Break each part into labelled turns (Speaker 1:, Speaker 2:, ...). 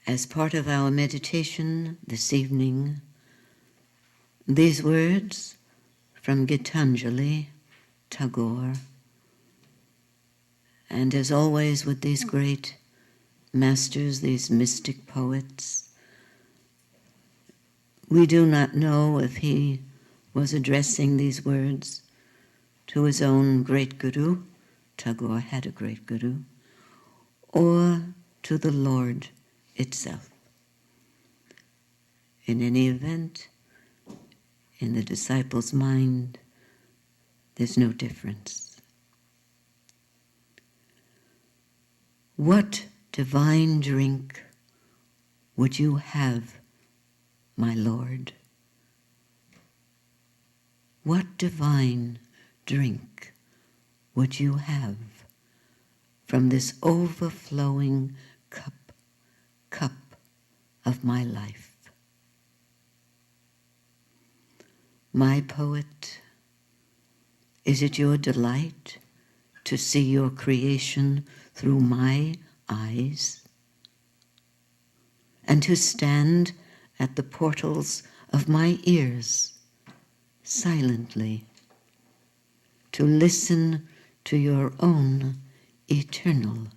Speaker 1: As part of our meditation this evening, these words from Gitanjali Tagore, and as always with these great masters, these mystic poets, we do not know if he was addressing these words to his own great guru, Tagore had a great guru, or to the Lord itself. In any event, in the disciple's mind, there's no difference. What divine drink would you have, my Lord? What divine drink would you have from this overflowing cup of my life? My poet, is it your delight to see your creation through my eyes, and to stand at the portals of my ears silently, to listen to your own eternal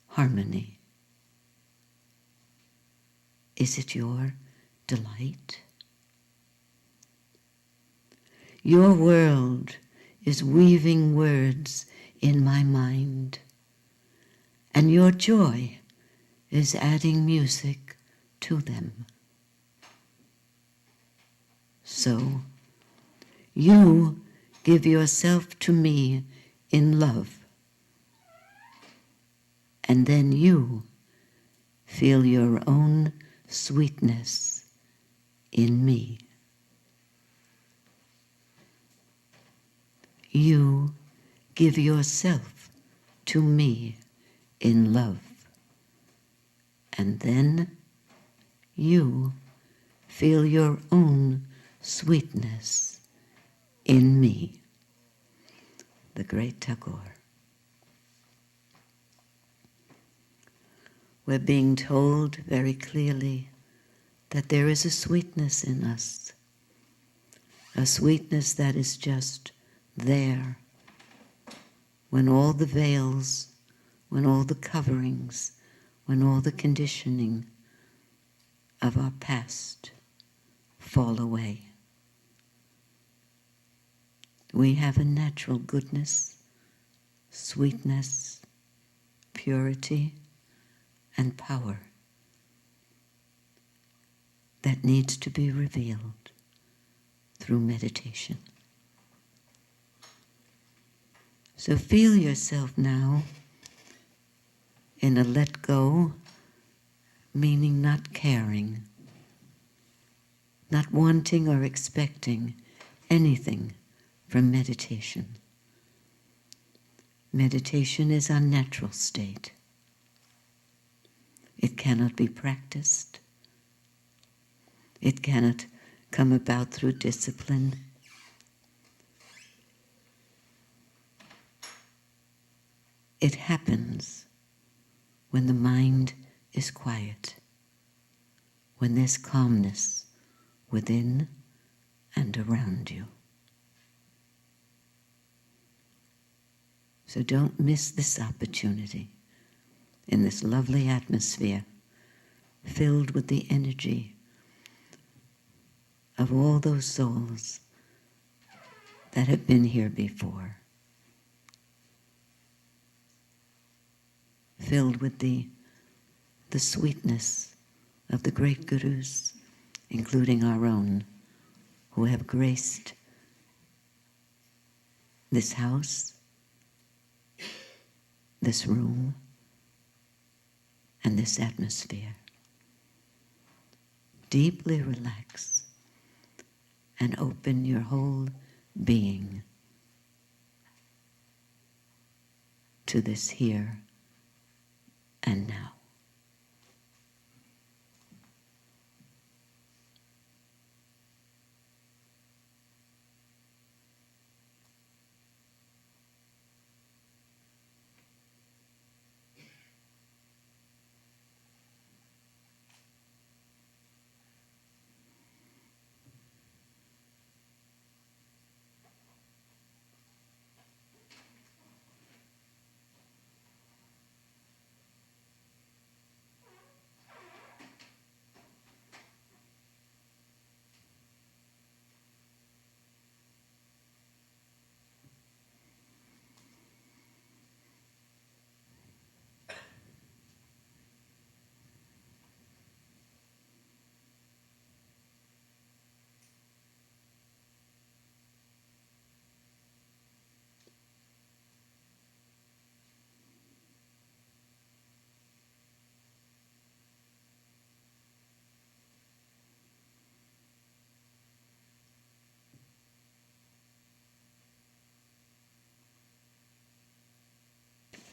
Speaker 1: harmony? Is it your delight? Your world is weaving words in my mind, and your joy is adding music to them. So, you give yourself to me in love, and then you feel your own sweetness in me. You give yourself to me in love, and then you feel your own sweetness in me. The great Tagore. We're being told very clearly that there is a sweetness in us, a sweetness that is just there when all the veils, when all the coverings, when all the conditioning of our past fall away. We have a natural goodness, sweetness, purity, and power that needs to be revealed through meditation. So feel yourself now in a let go, meaning not caring, not wanting or expecting anything from meditation. Meditation is our natural state. It cannot be practiced. It cannot come about through discipline. It happens when the mind is quiet, when there's calmness within and around you. So don't miss this opportunity in this lovely atmosphere filled with the energy of all those souls that have been here before, filled with the sweetness of the great gurus, including our own, who have graced this house, this room, and this atmosphere. Deeply relax and open your whole being to this here and now.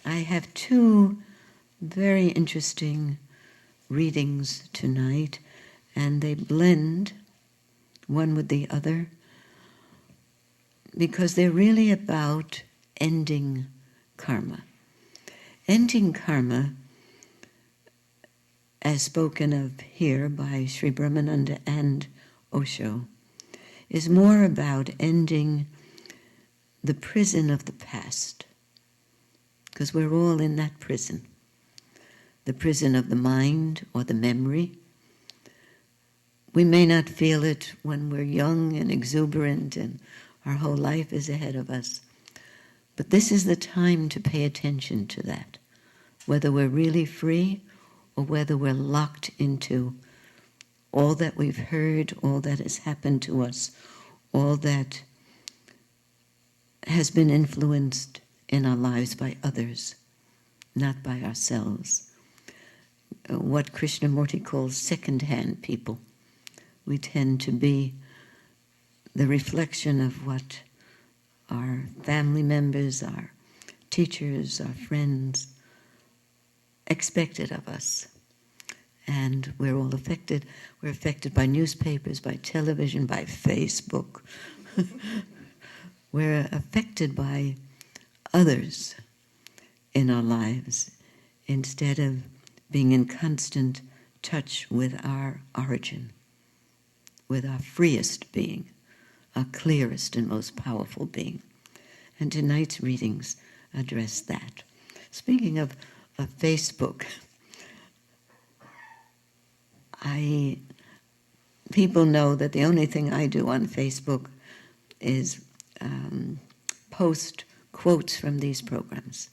Speaker 1: I have two very interesting readings tonight, and they blend one with the other because they're really about ending karma. Ending karma, as spoken of here by Sri Brahmananda and Osho, is more about ending the prison of the past, because we're all in that prison. The prison of the mind or the memory. We may not feel it when we're young and exuberant and our whole life is ahead of us. But this is the time to pay attention to that, whether we're really free or whether we're locked into all that we've heard, all that has happened to us, all that has been influenced in our lives by others, not by ourselves. What Krishnamurti calls second-hand people. We tend to be the reflection of what our family members, our teachers, our friends expected of us. And we're all affected. We're affected by newspapers, by television, by Facebook. We're affected by others in our lives instead of being in constant touch with our origin, with our freest being, our clearest and most powerful being. And tonight's readings address that. Speaking of Facebook, people know that the only thing I do on Facebook is post quotes from these programs.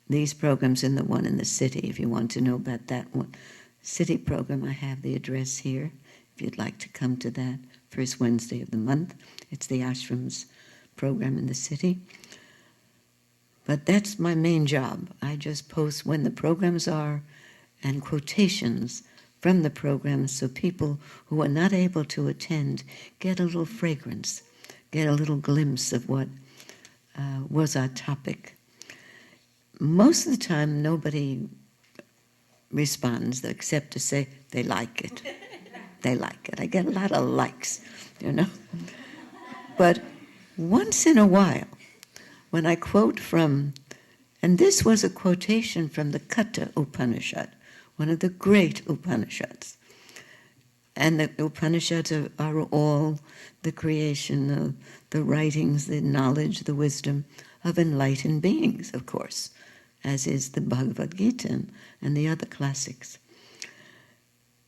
Speaker 1: These programs and the one in the city, if you want to know about that one. City program, I have the address here, if you'd like to come to that, first Wednesday of the month. It's the ashram's program in the city. But that's my main job. I just post when the programs are and quotations from the programs so people who are not able to attend get a little fragrance, get a little glimpse of what was our topic. Most of the time, nobody responds except to say they like it. They like it. I get a lot of likes, you know. But once in a while, when I quote from, and this was a quotation from the Katha Upanishad, one of the great Upanishads. And the Upanishads are all the creation of the writings, the knowledge, the wisdom of enlightened beings, of course, as is the Bhagavad Gita and the other classics.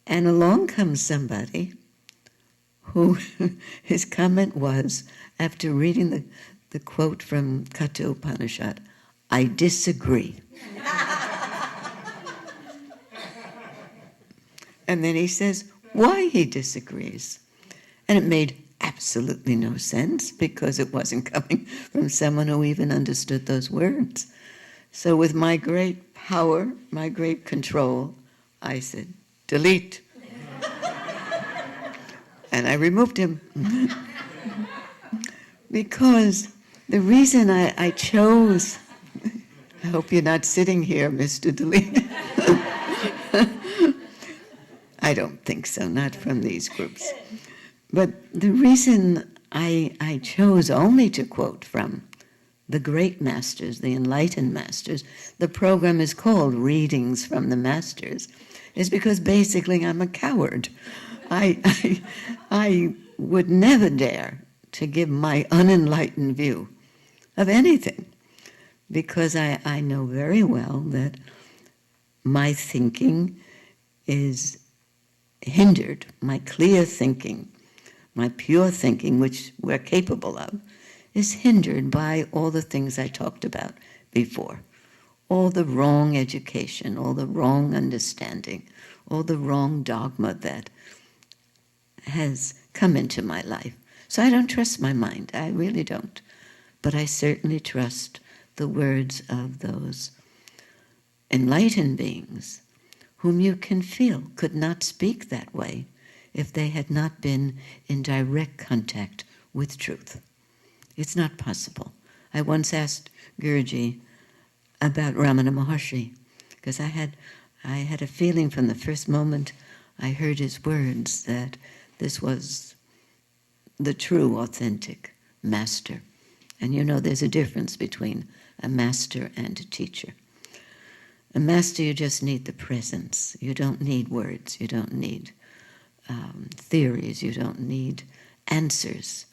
Speaker 1: And along comes somebody who, his comment was, after reading the quote from Katha Upanishad, "I disagree." And then he says why he disagrees. And it made absolutely no sense because it wasn't coming from someone who even understood those words. So with my great power, my great control, I said, delete. And I removed him. Because the reason I chose, I hope you're not sitting here, Mr. Delete. I don't think so, not from these groups. But the reason I chose only to quote from the great masters, the enlightened masters, the program is called Readings from the Masters, is because basically I'm a coward. I would never dare to give my unenlightened view of anything, because I know very well that my thinking is hindered, my clear thinking, my pure thinking, which we're capable of, is hindered by all the things I talked about before. All the wrong education, all the wrong understanding, all the wrong dogma that has come into my life. So I don't trust my mind, I really don't. But I certainly trust the words of those enlightened beings whom you can feel could not speak that way if they had not been in direct contact with truth. It's not possible. I once asked Guruji, about Ramana Maharshi, because I had a feeling from the first moment I heard his words that this was the true, authentic master. And you know there's a difference between a master and a teacher. A master, you just need the presence. You don't need words. You don't need theories. You don't need answers.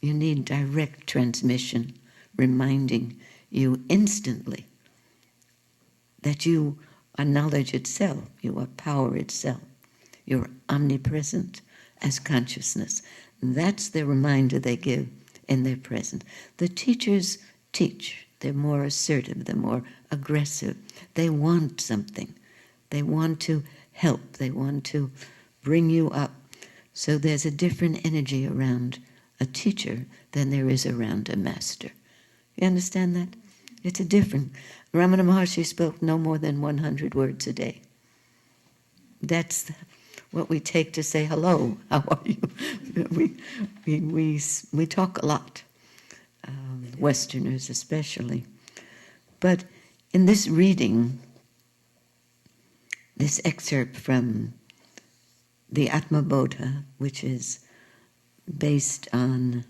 Speaker 1: You need direct transmission, reminding you instantly that you are knowledge itself. You are power itself. You're omnipresent as consciousness. That's the reminder they give in their presence. The teachers teach. They're more assertive. They're more aggressive. They want something. They want to help. They want to bring you up. So there's a different energy around a teacher than there is around a master. You understand that? It's a different. Ramana Maharshi spoke no more than 100 words a day. That's what we take to say hello. How are you? We talk a lot, Westerners especially. But in this reading, this excerpt from the Atmabodha, which is based on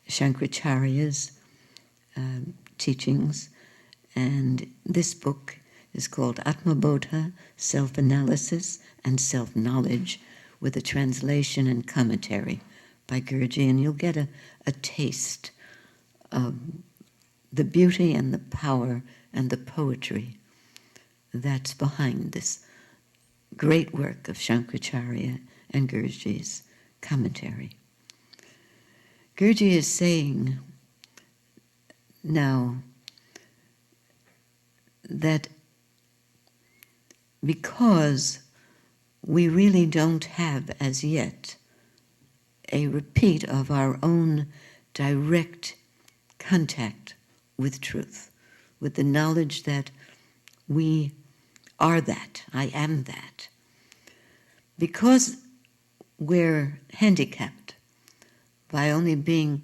Speaker 1: Shankaracharya's teachings, and this book is called Atmabodha, Self-Analysis and Self-Knowledge, with a translation and commentary by Gurji, and you'll get a taste of the beauty and the power and the poetry that's behind this great work of Shankaracharya and Gurji's commentary. Gurji is saying now that because we really don't have as yet a repeat of our own direct contact with truth, with the knowledge that we are that, I am that. Because we're handicapped by only being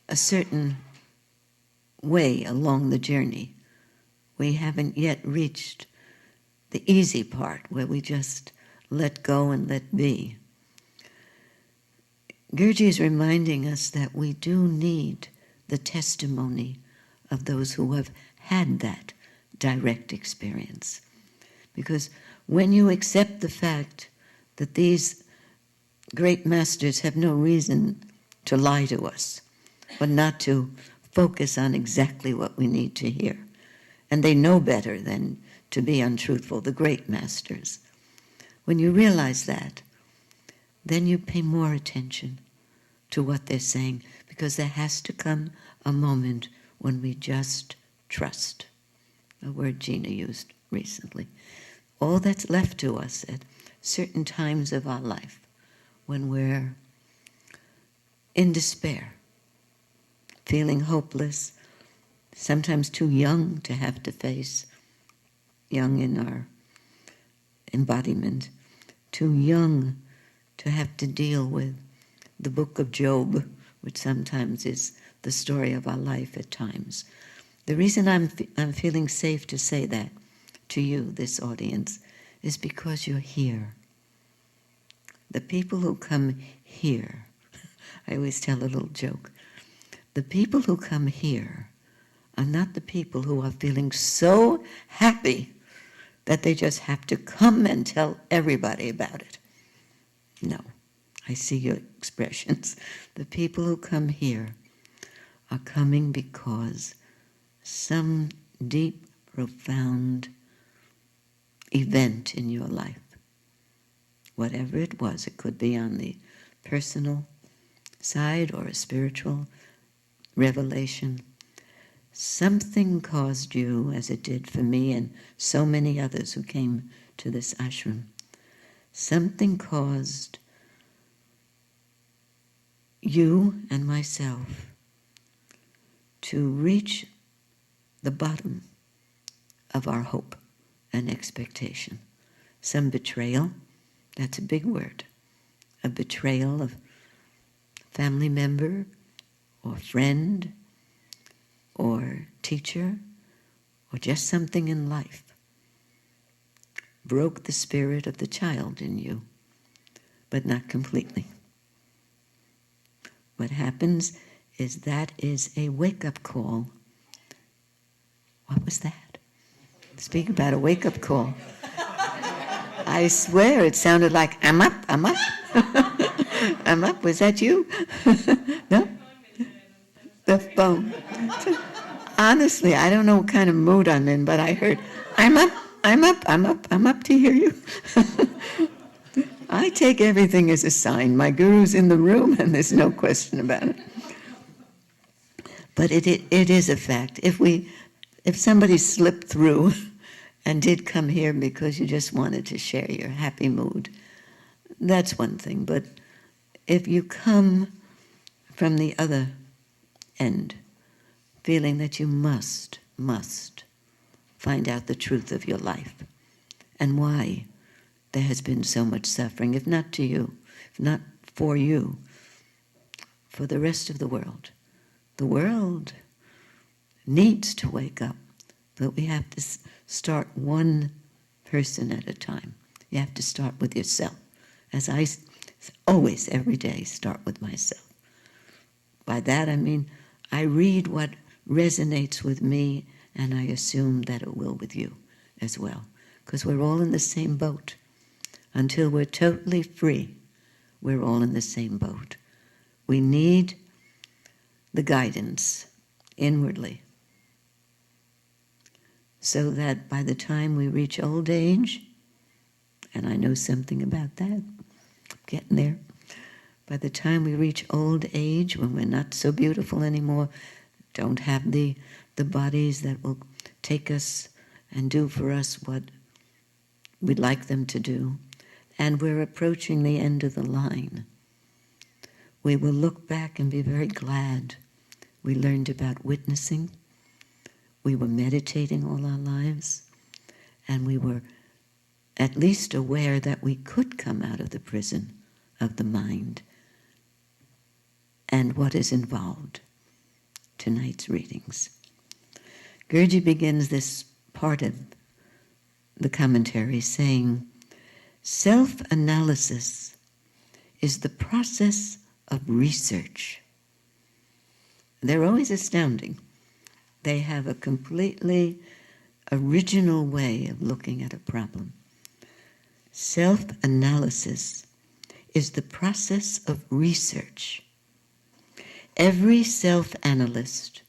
Speaker 1: a certain way along the journey, we haven't yet reached the easy part where we just let go and let be. Gurji is reminding us that we do need the testimony of those who have had that direct experience. Because when you accept the fact that these great masters have no reason to lie to us, or not to focus on exactly what we need to hear, and they know better than to be untruthful, the great masters. When you realize that, then you pay more attention to what they're saying, because there has to come a moment when we just trust, a word Gina used recently. All that's left to us at certain times of our life, when we're in despair, feeling hopeless, sometimes too young to have to face, young in our embodiment, too young to have to deal with the book of Job, which sometimes is the story of our life at times. The reason I'm feeling safe to say that to you, this audience, is because you're here. The people who come here, I always tell a little joke, the people who come here are not the people who are feeling so happy that they just have to come and tell everybody about it. No, I see your expressions. The people who come here are coming because some deep, profound event in your life, whatever it was, it could be on the personal side or a spiritual revelation, something caused you, as it did for me and so many others who came to this ashram, something caused you and myself to reach the bottom of our hope and expectation. Some betrayal, that's a big word, a betrayal of family member or friend or teacher or just something in life broke the spirit of the child in you, but not completely. What happens is that is a wake-up call. What was that? Speak about a wake-up call. I swear it sounded like, I'm up, I'm up. I'm up, was that you? No? The phone. Honestly, I don't know what kind of mood I'm in, but I heard, I'm up, I'm up, I'm up, I'm up to hear you. I take everything as a sign. My guru's in the room and there's no question about it. But it is a fact. If somebody slipped through and did come here because you just wanted to share your happy mood, that's one thing. But if you come from the other end, feeling that you must find out the truth of your life and why there has been so much suffering, if not to you, if not for you, for the rest of the world. The world needs to wake up, but we have to start one person at a time. You have to start with yourself. As I always, every day, start with myself. By that I mean I read what resonates with me, and I assume that it will with you as well, because we're all in the same boat. Until we're totally free, we're all in the same boat. We need the guidance inwardly, so that by the time we reach old age, and I know something about that, getting there, by the time we reach old age, when we're not so beautiful anymore, don't have the bodies that will take us and do for us what we'd like them to do, and we're approaching the end of the line, we will look back and be very glad we learned about witnessing. We were meditating all our lives, and we were at least aware that we could come out of the prison of the mind and what is involved. Tonight's readings. Guruji begins this part of the commentary saying, self-analysis is the process of research. They're always astounding. They have a completely original way of looking at a problem. Self-analysis is the process of research. Every self-analyst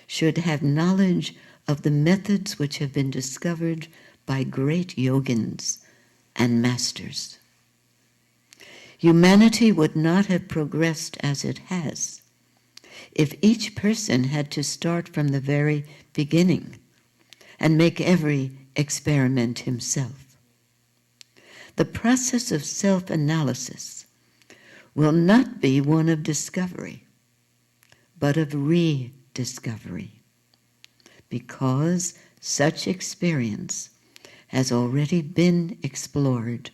Speaker 1: should have knowledge of the methods which have been discovered by great yogins and masters. Humanity would not have progressed as it has if each person had to start from the very beginning and make every experiment himself. The process of self-analysis will not be one of discovery, but of rediscovery, because such experience has already been explored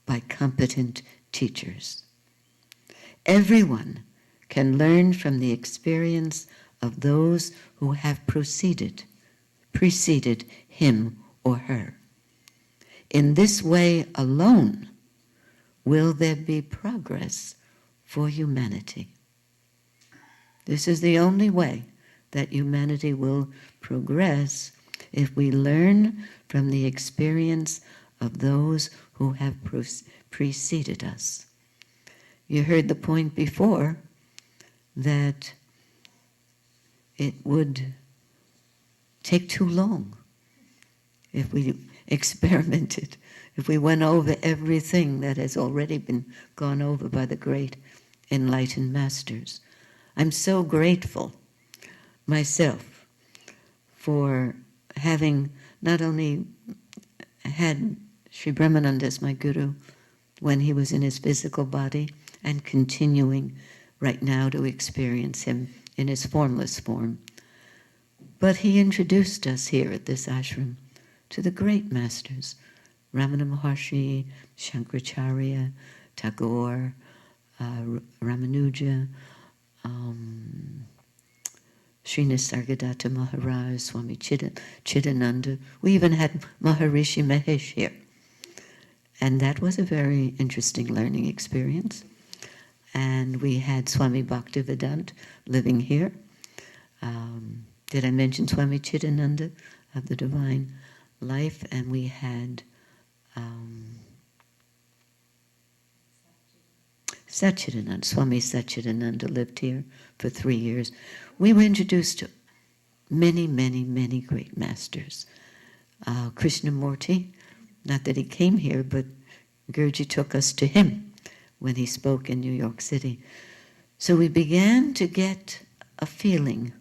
Speaker 1: by competent teachers. Everyone can learn from the experience of those who have preceded him or her. In this way alone will there be progress for humanity. This is the only way that humanity will progress, if we learn from the experience of those who have preceded us. You heard the point before that it would take too long if we experimented, if we went over everything that has already been gone over by the great enlightened masters. I'm so grateful myself for having not only had Sri Brahmananda as my guru when he was in his physical body, and continuing right now to experience him in his formless form, but he introduced us here at this ashram to the great masters, Ramana Maharshi, Shankaracharya, Tagore, Ramanuja, Sri Nisargadatta Maharaj, Swami Chidananda. We even had Maharishi Mahesh here. And that was a very interesting learning experience. And we had Swami Bhaktivedanta living here. Did I mention Swami Chidananda of the Divine Life? And we had Satchidananda. Swami Satchidananda lived here for 3 years. We were introduced to many, many, many great masters. Krishnamurti, not that he came here, but Guruji took us to him when he spoke in New York City. So we began to get a feeling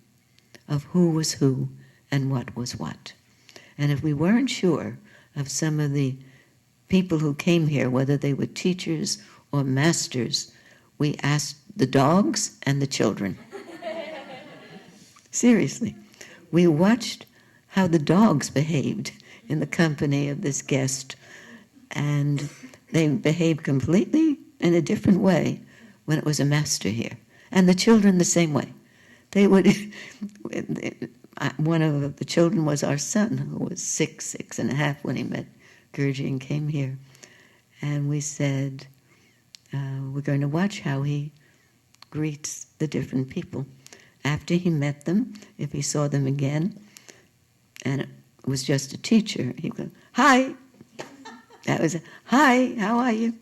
Speaker 1: of who was who and what was what. And if we weren't sure of some of the people who came here, whether they were teachers or masters, we asked the dogs and the children. Seriously. We watched how the dogs behaved in the company of this guest, and they behaved completely in a different way when it was a master here. And the children the same way. They would, one of the children was our son, who was 6.5 when he met Guruji and came here. And we said, we're going to watch how he greets the different people. After he met them, if he saw them again, and it was just a teacher, he'd go, hi. That was, hi, how are you?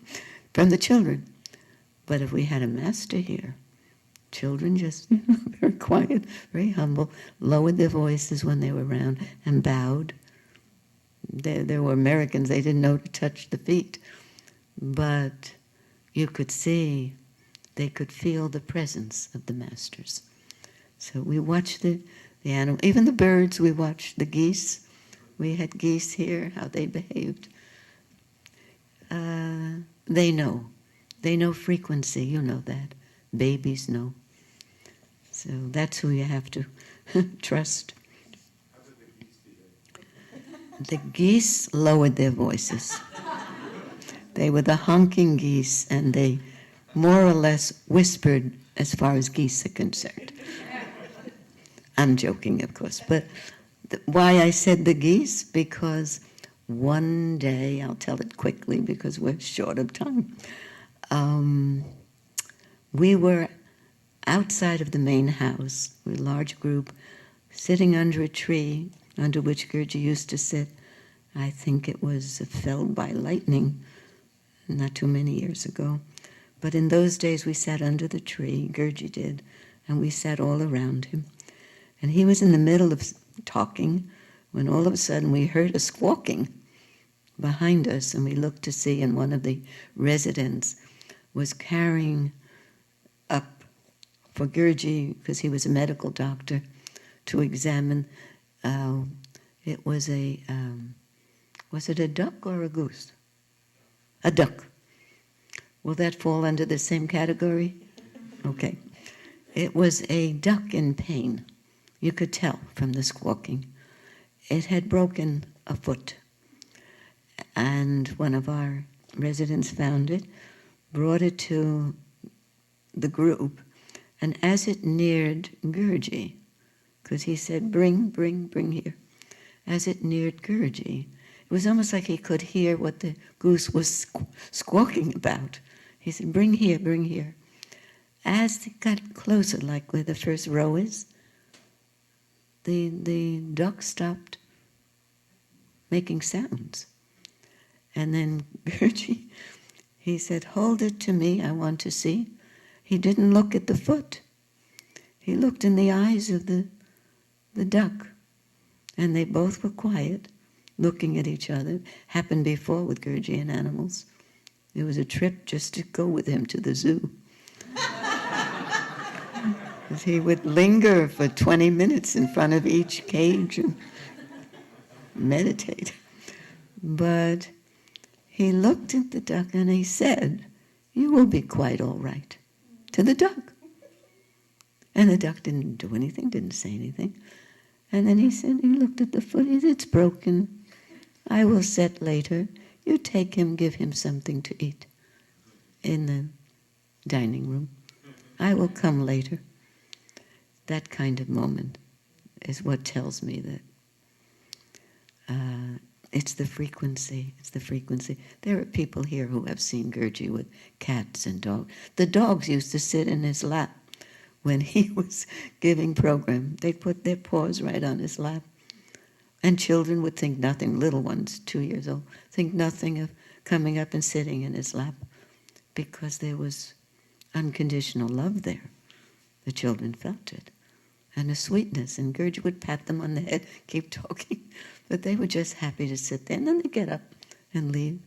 Speaker 1: From the children. But if we had a master here, children just very quiet, very humble, lowered their voices when they were around and bowed. There were Americans, they didn't know to touch the feet. But you could see, they could feel the presence of the masters. So we watched the animal, even the birds, we watched the geese. We had geese here, how they behaved. They know. They know frequency, you know that. Babies know. So that's who you have to trust.
Speaker 2: How did the geese behave?
Speaker 1: The geese lowered their voices. They were the honking geese, and they more or less whispered as far as geese are concerned. I'm joking, of course. But why I said the geese? Because one day, I'll tell it quickly because we're short of time. We were outside of the main house, a large group, sitting under a tree under which Guruji used to sit. I think it was felled by lightning not too many years ago. But in those days we sat under the tree, Guruji did, and we sat all around him. And he was in the middle of talking when all of a sudden we heard a squawking behind us, and we looked to see, and one of the residents was carrying up for Guruji, because he was a medical doctor, to examine. It was was it a duck or a goose? A duck. Will that fall under the same category? Okay. It was a duck in pain. You could tell from the squawking. It had broken a foot. And one of our residents found it, brought it to the group, and as it neared Guruji, because he said, bring here. As it neared Guruji, it was almost like he could hear what the goose was squawking about. He said, bring here. As it got closer, like where the first row is, the duck stopped making sounds. And then Guruji, he said, hold it to me, I want to see. He didn't look at the foot. He looked in the eyes of the duck. And they both were quiet, looking at each other. Happened before with Guruji and animals. It was a trip just to go with him to the zoo. He would linger for 20 minutes in front of each cage and meditate. But he looked at the duck and he said, you will be quite all right, to the duck. And the duck didn't do anything, didn't say anything. And then he said, he looked at the foot, he said, it's broken. I will set later. You take him, give him something to eat in the dining room. I will come later. That kind of moment is what tells me that it's the frequency. It's the frequency. There are people here who have seen Gurji with cats and dogs. The dogs used to sit in his lap when he was giving program. They'd put their paws right on his lap. And children would think nothing, little ones, 2 years old, think nothing of coming up and sitting in his lap because there was unconditional love there. The children felt it. And a sweetness. And Gurji would pat them on the head, keep talking. But they were just happy to sit there. And then they'd get up and leave.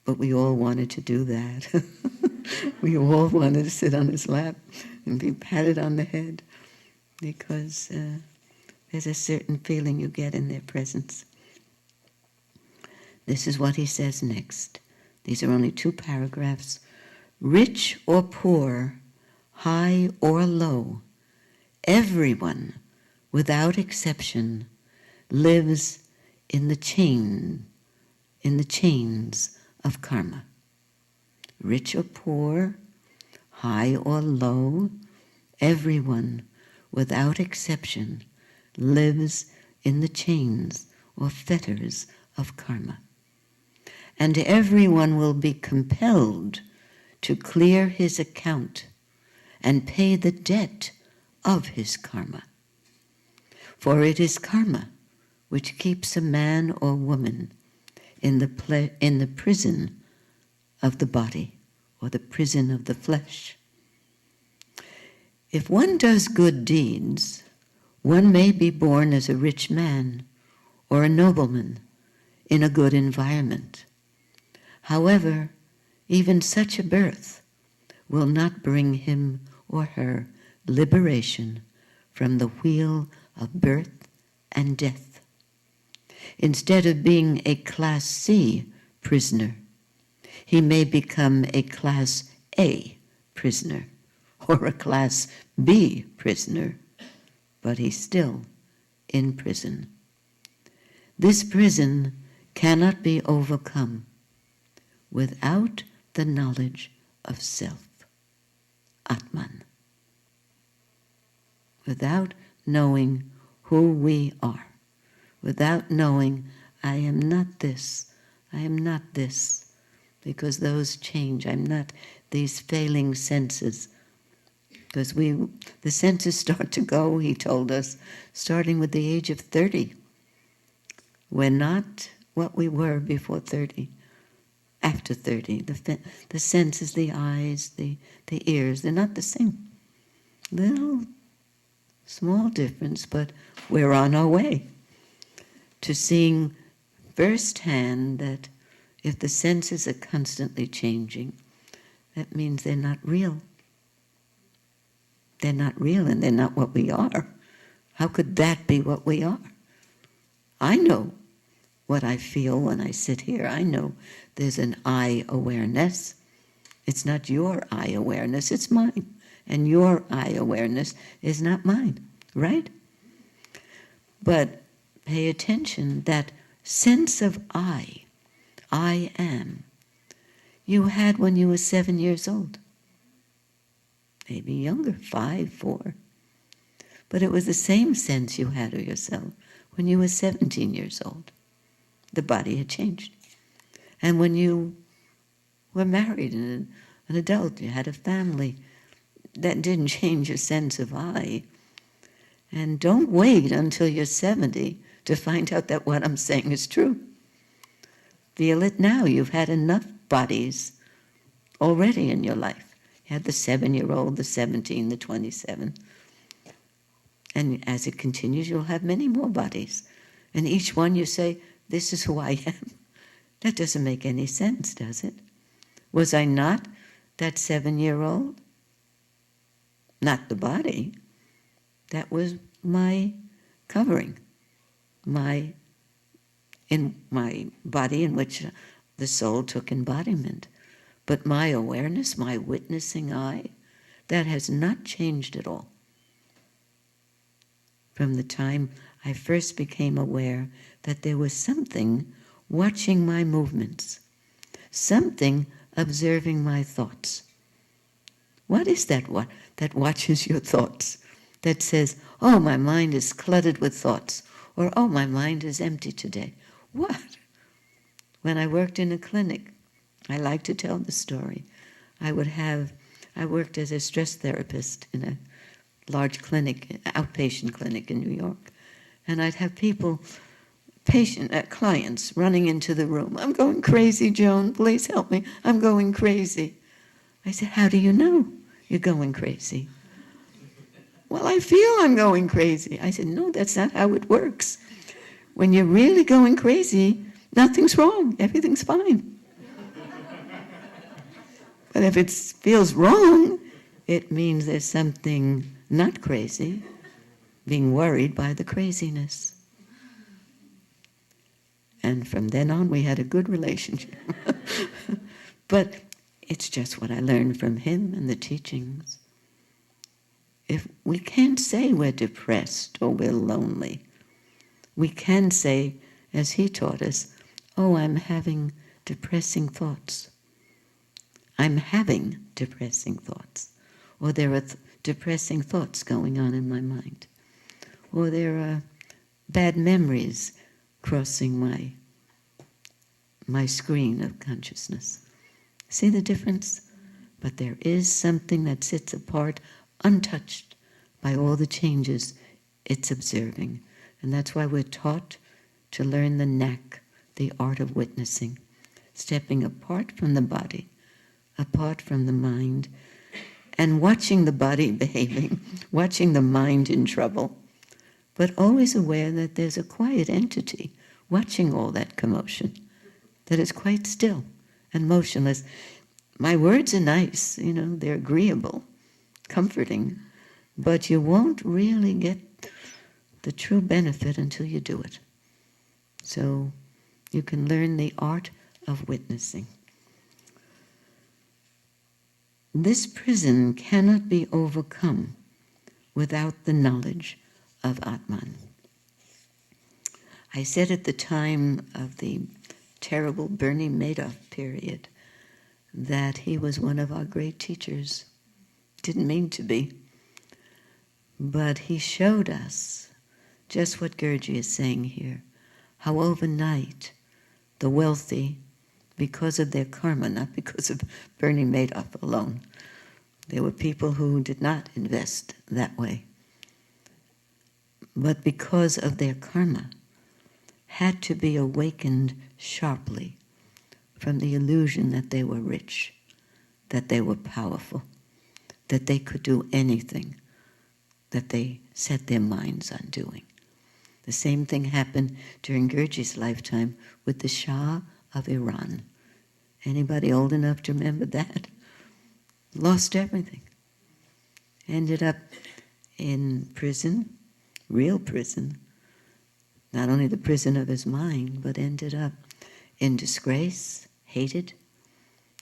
Speaker 1: But we all wanted to do that. We all wanted to sit on his lap and be patted on the head because there's a certain feeling you get in their presence. This is what he says next. These are only 2 paragraphs. Rich or poor, high or low, everyone, without exception, lives in the chains of karma. Rich or poor, high or low, everyone, without exception, lives in the chains or fetters of karma. And everyone will be compelled to clear his account and pay the debt of his karma. For it is karma which keeps a man or woman in the prison of the body or the prison of the flesh. If one does good deeds, one may be born as a rich man or a nobleman in a good environment. However, even such a birth will not bring him or her liberation from the wheel of birth and death. Instead of being a Class C prisoner, he may become a Class A prisoner or a Class B prisoner, but he's still in prison. This prison cannot be overcome without the knowledge of self, Atman. Without knowing who we are, without knowing I am not this, I am not this, because those change. I'm not these failing senses. Because the senses start to go, he told us, starting with the age of 30. We're not what we were before 30. After 30, the senses, the eyes, the ears, they're not the same. Little small difference, but we're on our way to seeing firsthand that if the senses are constantly changing, that means they're not real. They're not real and they're not what we are. How could that be what we are? I know what I feel when I sit here. I know there's an I awareness. It's not your I awareness, it's mine. And your I awareness is not mine, right? But pay attention, that sense of I am, you had when you were 7 years old. Maybe younger, 5, 4. But it was the same sense you had of yourself when you were 17 years old. The body had changed. And when you were married and an adult, you had a family, that didn't change your sense of I. And don't wait until you're 70 to find out that what I'm saying is true. Feel it now. You've had enough bodies already in your life. You had the 7-year-old, the 17, the 27. And as it continues, you'll have many more bodies. And each one you say, this is who I am. That doesn't make any sense, does it? Was I not that 7-year-old? Not the body. That was my covering, my body in which the soul took embodiment. But my awareness, my witnessing I, that has not changed at all. From the time I first became aware that there was something watching my movements, something observing my thoughts. What is that that watches your thoughts? that says, oh, my mind is cluttered with thoughts, or oh, my mind is empty today. What? When I worked in a clinic, I like to tell the story. I worked as a stress therapist in a large clinic, outpatient clinic in New York, and I'd have clients running into the room. I'm going crazy, Joan, please help me. I'm going crazy. I said, how do you know you're going crazy? Well, I feel I'm going crazy. I said, no, that's not how it works. When you're really going crazy, nothing's wrong. Everything's fine. But if it feels wrong, it means there's something not crazy, being worried by the craziness. And from then on, we had a good relationship. But it's just what I learned from him and the teachings. If we can't say we're depressed or we're lonely, we can say, as he taught us, oh, I'm having depressing thoughts. I'm having depressing thoughts. Or there are depressing thoughts going on in my mind. Or there are bad memories crossing my screen of consciousness. See the difference? But there is something that sits apart, untouched by all the changes it's observing. And that's why we're taught to learn the knack, the art of witnessing, stepping apart from the body, apart from the mind, and watching the body behaving, watching the mind in trouble, but always aware that there's a quiet entity watching all that commotion, that is quite still and motionless. My words are nice, they're agreeable, comforting, but you won't really get the true benefit until you do it. So you can learn the art of witnessing. This prison cannot be overcome without the knowledge of Atman. I said at the time of the terrible Bernie Madoff period that he was one of our great teachers. Didn't mean to be. But he showed us just what Gurdjieff is saying here, how overnight the wealthy, because of their karma, not because of Bernie Madoff alone, there were people who did not invest that way, but because of their karma, had to be awakened sharply from the illusion that they were rich, that they were powerful, that they could do anything that they set their minds on doing. The same thing happened during Gurdjieff's lifetime with the Shah of Iran. Anybody old enough to remember that? Lost everything. Ended up in prison, real prison, not only the prison of his mind, but ended up in disgrace, hated,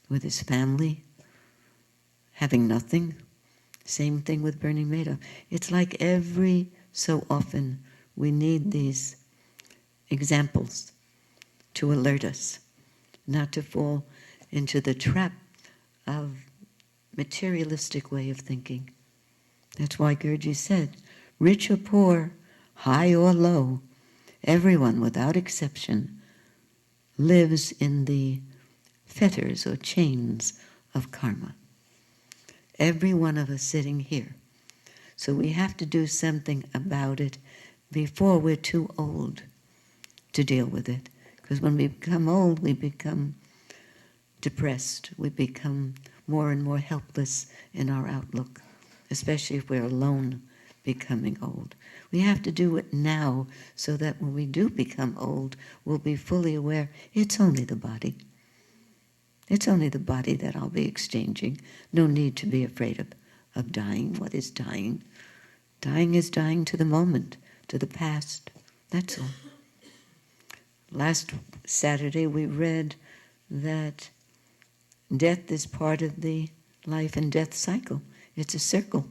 Speaker 1: with his family, having nothing. Same thing with Bernie Madoff. It's like every so often we need these examples to alert us not to fall into the trap of materialistic way of thinking. That's why Gurdjieff said, rich or poor, high or low, everyone without exception lives in the fetters or chains of karma. Every one of us sitting here. So we have to do something about it before we're too old to deal with it. Because when we become old, we become depressed. We become more and more helpless in our outlook, especially if we're alone becoming old. We have to do it now so that when we do become old, we'll be fully aware it's only the body. It's only the body that I'll be exchanging. No need to be afraid of dying. What is dying? Dying is dying to the moment, to the past. That's all. Last Saturday we read that death is part of the life and death cycle. It's a circle.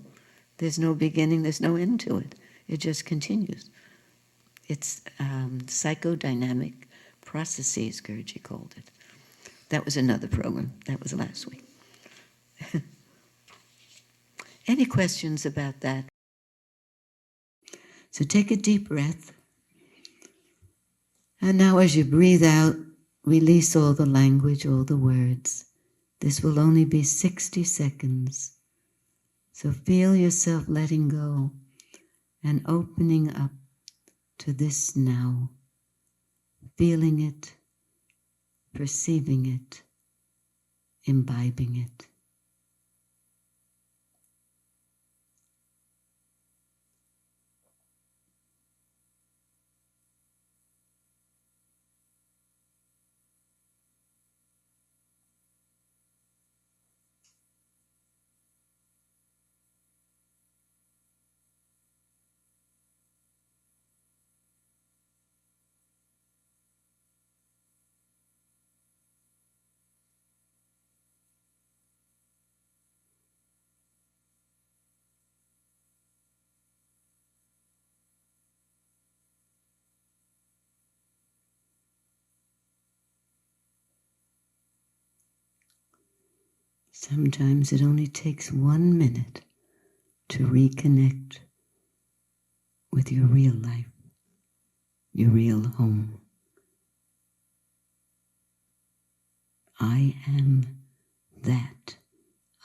Speaker 1: There's no beginning, there's no end to it. It just continues. It's psychodynamic processes, Gurdjieff called it. That was another program. That was last week. Any questions about that? So take a deep breath. And now as you breathe out, release all the language, all the words. This will only be 60 seconds. So feel yourself letting go and opening up to this now. Feeling it, perceiving it, imbibing it. Sometimes it only takes 1 minute to reconnect with your real life, your real home. I am that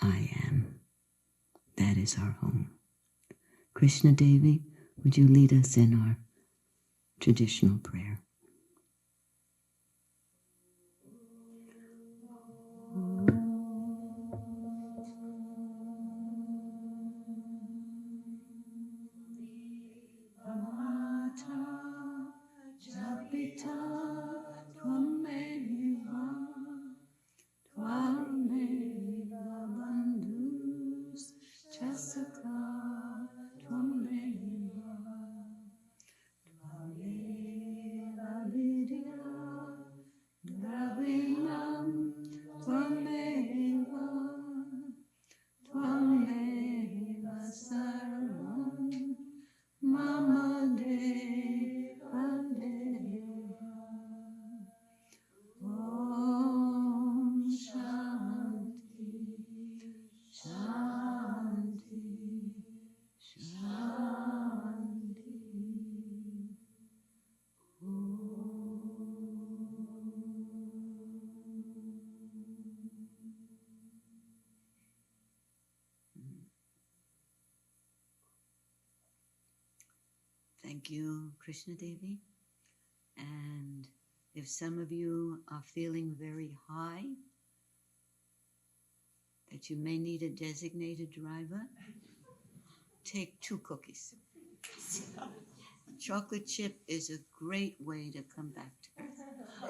Speaker 1: I am. That is our home. Krishna Devi, would you lead us in our traditional prayer? Thank you, Krishna Devi. And if some of you are feeling very high, that you may need a designated driver, take 2 cookies. Chocolate chip is a great way to come back to earth.